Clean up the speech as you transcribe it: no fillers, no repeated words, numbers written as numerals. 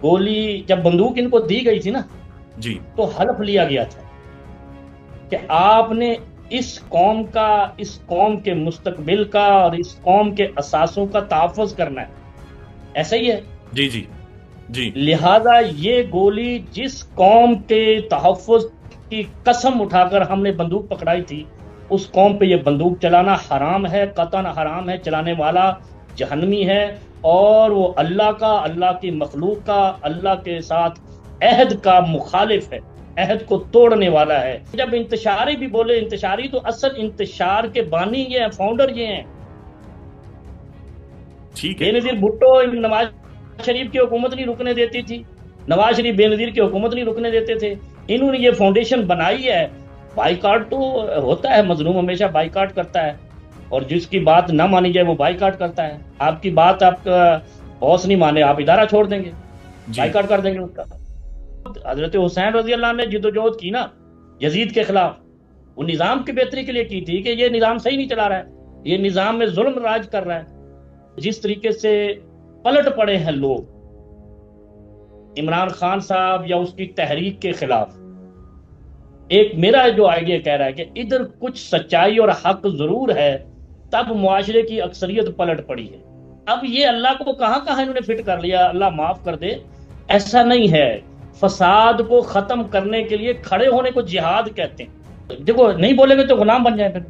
گولی جب بندوق ان کو دی گئی تھی نا، جی تو حلف لیا گیا تھا کہ آپ نے اس قوم کا، اس قوم کے مستقبل کا اور اس قوم کے اثاثوں کا تحفظ کرنا ہے. ایسا ہی ہے. جی جی جی لہذا یہ گولی جس قوم کے تحفظ کی قسم اٹھا کر ہم نے بندوق پکڑائی تھی، اس قوم پہ یہ بندوق چلانا حرام ہے، قطعاً حرام ہے. چلانے والا جہنمی ہے، اور وہ اللہ کا، اللہ کی مخلوق کا، اللہ کے ساتھ عہد کا مخالف ہے، عہد کو توڑنے والا ہے. جب انتشاری بھی بولے، انتشاری تو اصل انتشار کے بانی یہ ہیں، فاؤنڈر یہ ہیں. ٹھیک بے ہے. نظیر بھٹو نواز شریف کی حکومت نہیں رکنے دیتی تھی، نواز شریف بے نظیر کی حکومت نہیں رکنے دیتے تھے. انہوں نے یہ فاؤنڈیشن بنائی ہے. بائیکاٹ تو ہوتا ہے، مظلوم ہمیشہ بائیکاٹ کرتا ہے، اور جس کی بات نہ مانی جائے وہ بائیکاٹ کرتا ہے. آپ کی بات آپ کا باس نہیں مانے، آپ ادارہ چھوڑ دیں گے، جی بائیکاٹ کر دیں گے اس کا. حضرت حسین رضی اللہ عنہ نے جد و جہد کی نا یزید کے خلاف، وہ نظام کی بہتری کے لیے کی تھی کہ یہ نظام صحیح نہیں چلا رہا ہے، یہ نظام میں ظلم راج کر رہا ہے. جس طریقے سے پلٹ پڑے ہیں لوگ عمران خان صاحب یا اس کی تحریک کے خلاف، ایک میرا جو آئیڈیا کہہ رہا ہے کہ ادھر کچھ سچائی اور حق ضرور ہے، تب معاشرے کی اکثریت پلٹ پڑی ہے. اب یہ اللہ کو کہاں کہاں انہوں نے فٹ کر لیا، اللہ معاف کر دے. ایسا نہیں ہے. فساد کو ختم کرنے کے لیے کھڑے ہونے کو جہاد کہتے ہیں. دیکھو نہیں بولیں گے تو غلام بن جائیں پھر.